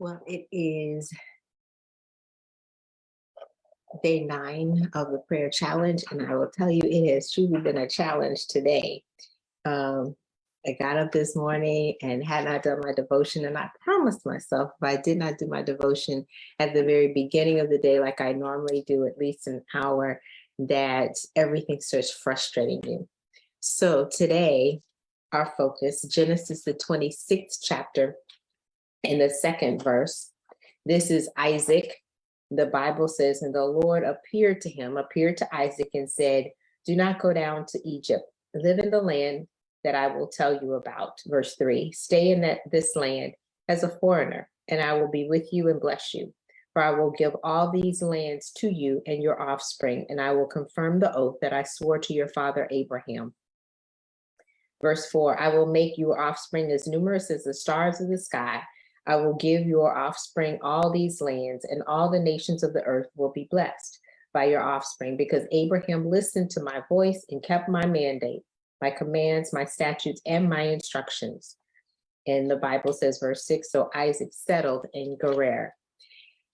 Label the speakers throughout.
Speaker 1: Well, it is day 9 of the prayer challenge, and I will tell you, it has truly been a challenge today. Um, I got up this morning and had not done my devotion, and I promised myself if I did not do my devotion at the very beginning of the day, like I normally do, at least an hour, that everything starts frustrating you. So today, our focus, Genesis, the 26th chapter, in the second verse. This is Isaac. The Bible says, and the Lord appeared to Isaac and said, do not go down to Egypt. Live in the land that I will tell you about. Verse 3, stay in this land as a foreigner, and I will be with you and bless you. For I will give all these lands to you and your offspring, and I will confirm the oath that I swore to your father Abraham. Verse 4, I will make your offspring as numerous as the stars of the sky. I will give your offspring all these lands, and all the nations of the earth will be blessed by your offspring, because Abraham listened to my voice and kept my mandate, my commands, my statutes, and my instructions. And the Bible says, verse 6, so Isaac settled in Gerar.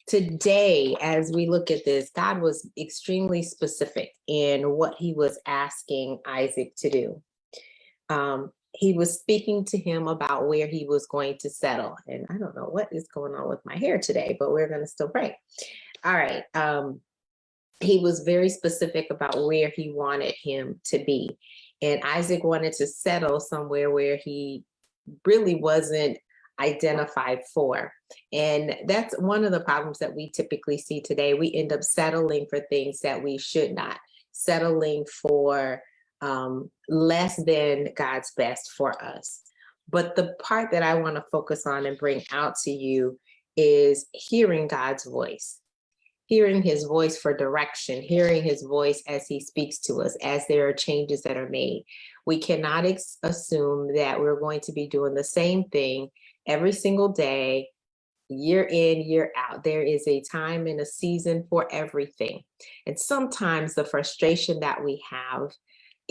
Speaker 1: Today, as we look at this, God was extremely specific in what he was asking Isaac to do. He was speaking to him about where he was going to settle. And I don't know what is going on with my hair today, but we're going to still pray. All right. He was very specific about where he wanted him to be. And Isaac wanted to settle somewhere where he really wasn't identified for. And that's one of the problems that we typically see today. We end up settling for things that we should not, settling for less than God's best for us. But the part that I want to focus on and bring out to you is hearing God's voice, hearing his voice for direction, hearing his voice as he speaks to us, as there are changes that are made. We cannot assume that we're going to be doing the same thing every single day, year in, year out. There is a time and a season for everything. And sometimes the frustration that we have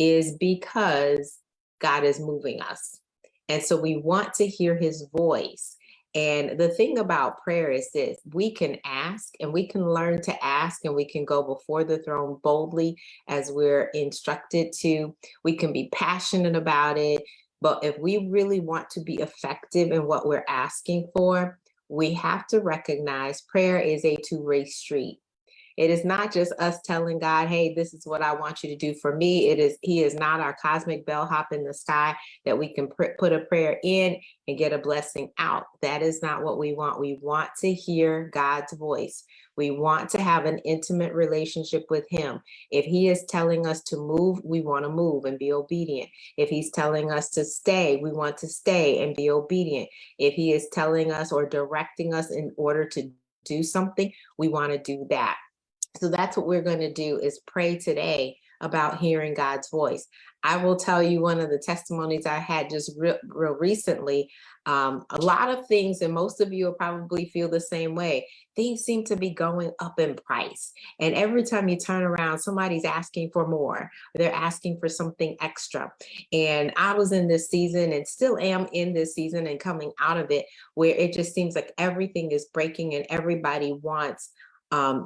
Speaker 1: is because God is moving us. And so we want to hear his voice. And the thing about prayer is this: we can ask, and we can learn to ask, and we can go before the throne boldly as we're instructed to. We can be passionate about it. But if we really want to be effective in what we're asking for, we have to recognize prayer is a two-way street. It is not just us telling God, hey, this is what I want you to do for me. He is not our cosmic bellhop in the sky that we can put a prayer in and get a blessing out. That is not what we want. We want to hear God's voice. We want to have an intimate relationship with him. If he is telling us to move, we want to move and be obedient. If he's telling us to stay, we want to stay and be obedient. If he is telling us or directing us in order to do something, we want to do that. So that's what we're going to do, is pray today about hearing God's voice. I will tell you one of the testimonies I had just real recently. A lot of things, and most of you will probably feel the same way. Things seem to be going up in price. And every time you turn around, somebody's asking for more. They're asking for something extra. And I was in this season, and still am in this season and coming out of it, where it just seems like everything is breaking and everybody wants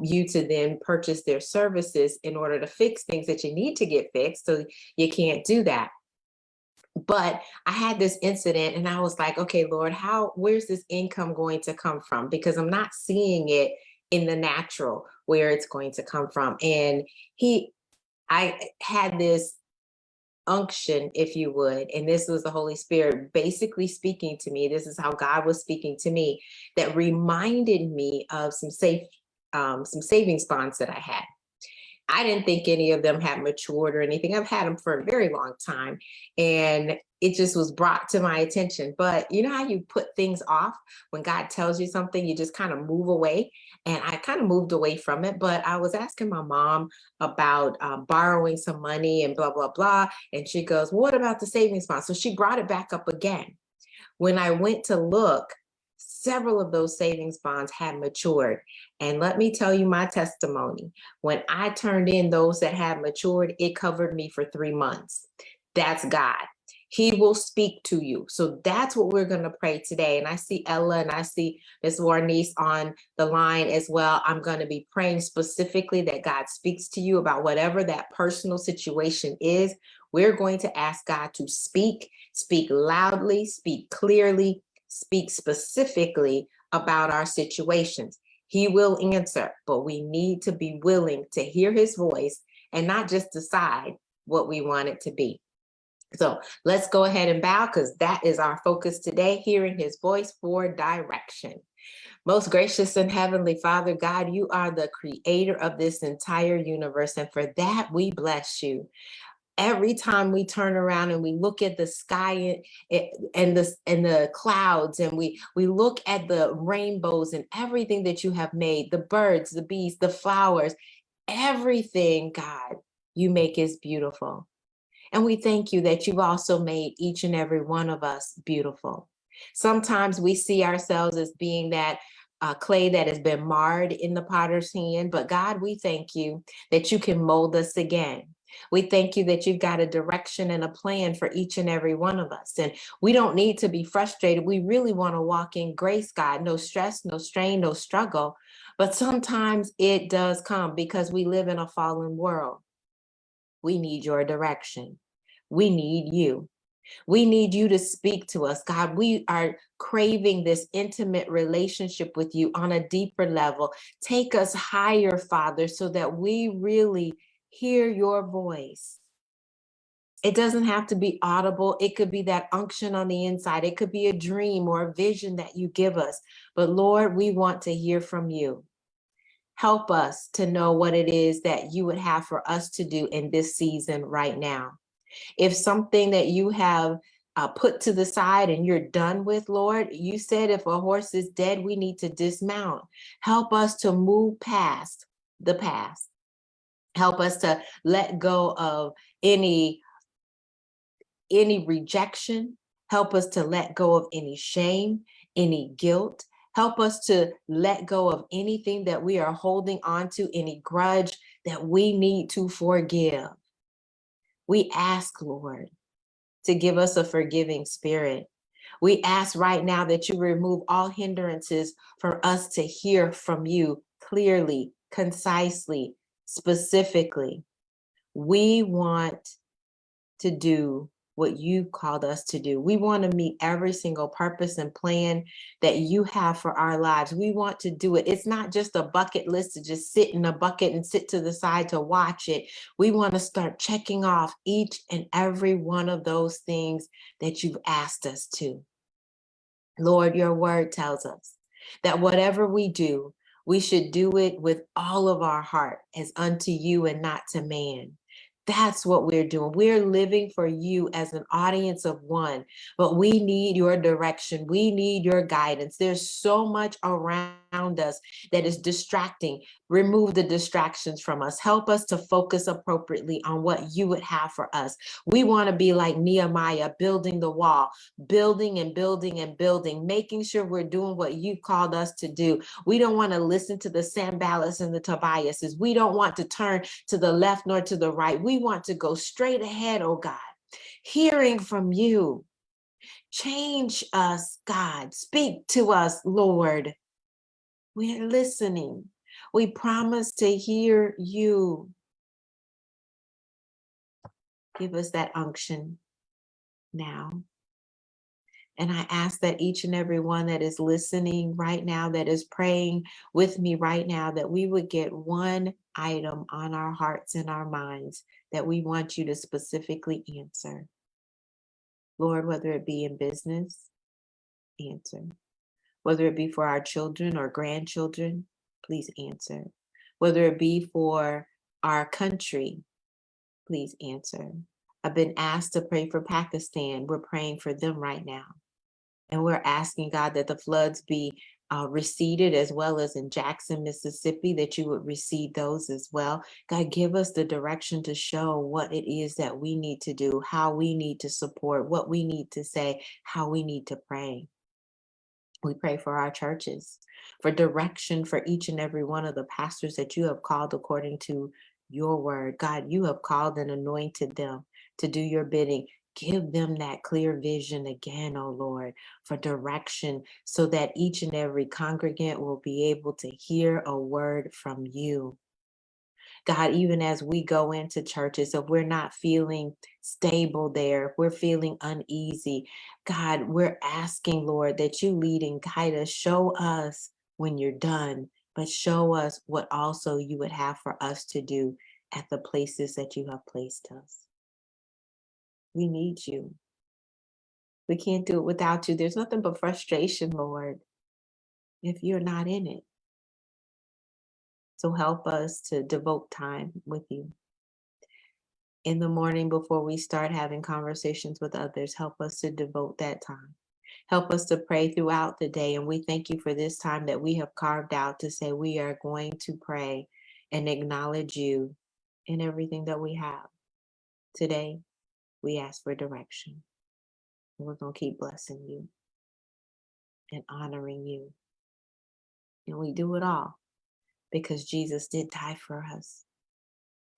Speaker 1: you to then purchase their services in order to fix things that you need to get fixed. So you can't do that. But I had this incident and I was like, okay, Lord, where's this income going to come from? Because I'm not seeing it in the natural where it's going to come from. And I had this unction, if you would, and this was the Holy Spirit basically speaking to me. This is how God was speaking to me, that reminded me of some savings bonds that I had. I didn't think any of them had matured or anything. I've had them for a very long time, and it just was brought to my attention. But you know how you put things off when God tells you something, you just kind of move away. And I kind of moved away from it, but I was asking my mom about borrowing some money and blah, blah, blah. And she goes, well, what about the savings bond? So she brought it back up again. When I went to look, several of those savings bonds had matured. And let me tell you my testimony. When I turned in those that had matured, it covered me for 3 months. That's God. He will speak to you. So that's what we're going to pray today. And I see Ella and I see Ms. Warnice on the line as well. I'm going to be praying specifically that God speaks to you about whatever that personal situation is. We're going to ask God to speak loudly, speak clearly, speak specifically about our situations. He will answer, but we need to be willing to hear his voice and not just decide what we want it to be. So let's go ahead and bow, because that is our focus today, hearing his voice for direction. Most gracious and heavenly Father, God, you are the creator of this entire universe, and for that we bless you. Every time we turn around and we look at the sky and the clouds, and we look at the rainbows and everything that you have made, the birds, the bees, the flowers, everything, God, you make is beautiful. And we thank you that you've also made each and every one of us beautiful. Sometimes we see ourselves as being that clay that has been marred in the potter's hand, but God, we thank you that you can mold us again. We thank you that you've got a direction and a plan for each and every one of us. And we don't need to be frustrated. We really want to walk in grace, God. No stress, no strain, no struggle. But sometimes it does come because we live in a fallen world. We need your direction. We need you. We need you to speak to us, God. We are craving this intimate relationship with you on a deeper level. Take us higher, Father, so that we really hear your voice. It doesn't have to be audible. It could be that unction on the inside. It could be a dream or a vision that you give us. But Lord, we want to hear from you. Help us to know what it is that you would have for us to do in this season right now. If something that you have put to the side and you're done with, Lord, you said if a horse is dead, we need to dismount. Help us to move past the past. Help us to let go of any rejection. Help us to let go of any shame, any guilt. Help us to let go of anything that we are holding on to, any grudge that we need to forgive. We ask, Lord, to give us a forgiving spirit. We ask right now that you remove all hindrances for us to hear from you clearly, concisely, specifically. We want to do what you called us to do. We want to meet every single purpose and plan that you have for our lives. We want to do it. It's not just a bucket list to just sit in a bucket and sit to the side to watch it. We want to start checking off each and every one of those things that you've asked us to. Lord, your word tells us that whatever we do, we should do it with all of our heart as unto you and not to man. That's what we're doing. We're living for you as an audience of one, but we need your direction. We need your guidance. There's so much around us that is distracting. Remove the distractions from us. Help us to focus appropriately on what you would have for us. We want to be like Nehemiah, building the wall, building and building and building, making sure we're doing what you called us to do. We don't want to listen to the Sanballats and the Tobiases. We don't want to turn to the left nor to the right. We want to go straight ahead, oh God, hearing from you. Change us, God. Speak to us, Lord. We're listening. We promise to hear you. Give us that unction now. And I ask that each and every one that is listening right now, that is praying with me right now, that we would get one item on our hearts and our minds that we want you to specifically answer. Lord, whether it be in business, answer. Whether it be for our children or grandchildren, please answer. Whether it be for our country, please answer. I've been asked to pray for Pakistan. We're praying for them right now. And we're asking, God, that the floods be receded, as well as in Jackson, Mississippi, that you would recede those as well. God, give us the direction to show what it is that we need to do, how we need to support, what we need to say, how we need to pray. We pray for our churches, for direction for each and every one of the pastors that you have called according to your word. God, you have called and anointed them to do your bidding. Give them that clear vision again, oh Lord, for direction so that each and every congregant will be able to hear a word from you. God, even as we go into churches, if we're not feeling stable there, if we're feeling uneasy, God, we're asking, Lord, that you lead and guide us. Show us when you're done, but show us what also you would have for us to do at the places that you have placed us. We need you. We can't do it without you. There's nothing but frustration, Lord, if you're not in it. So help us to devote time with you. In the morning before we start having conversations with others, help us to devote that time. Help us to pray throughout the day. And we thank you for this time that we have carved out to say we are going to pray and acknowledge you in everything that we have. Today, we ask for direction. And we're going to keep blessing you and honoring you. And we do it all because Jesus did die for us.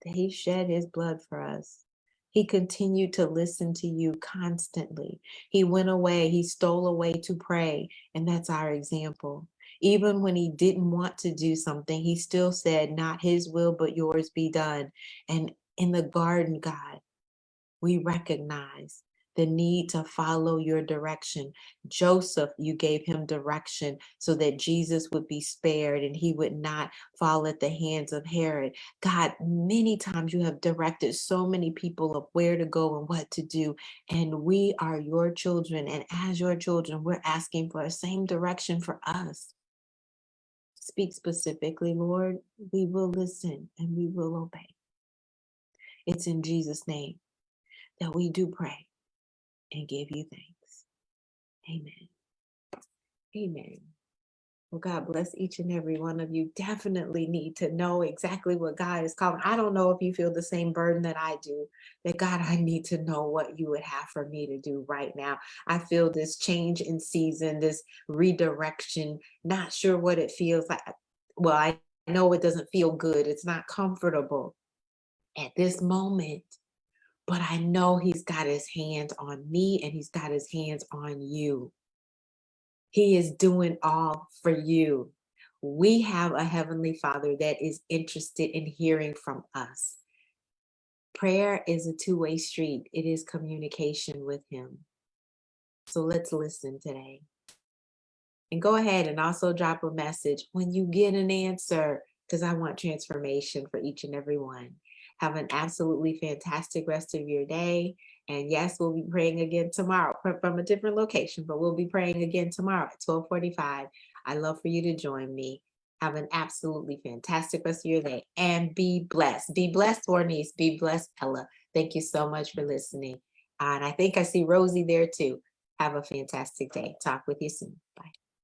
Speaker 1: That he shed his blood for us. He continued to listen to you constantly. He went away, he stole away to pray, and that's our example. Even when he didn't want to do something, he still said, not his will, but yours be done. And in the garden, God, we recognize the need to follow your direction. Joseph, you gave him direction so that Jesus would be spared and he would not fall at the hands of Herod. God, many times you have directed so many people of where to go and what to do. And we are your children. And as your children, we're asking for the same direction for us. Speak specifically, Lord. We will listen and we will obey. It's in Jesus' name that we do pray and give you thanks. Amen. Amen. Well, God bless each and every one of you. Definitely need to know exactly what God is calling. I don't know if you feel the same burden that I do, that God, I need to know what you would have for me to do right now. I feel this change in season, this redirection, not sure what it feels like. Well, I know it doesn't feel good. It's not comfortable at this moment. But I know he's got his hands on me and he's got his hands on you. He is doing all for you. We have a Heavenly Father that is interested in hearing from us. Prayer is a two-way street. It is communication with him. So let's listen today. And go ahead and also drop a message when you get an answer, because I want transformation for each and every one. Have an absolutely fantastic rest of your day. And yes, we'll be praying again tomorrow from a different location, but we'll be praying again tomorrow at 12:45. I'd love for you to join me. Have an absolutely fantastic rest of your day and be blessed. Be blessed, Ornice. Be blessed, Ella. Thank you so much for listening. And I think I see Rosie there too. Have a fantastic day. Talk with you soon. Bye.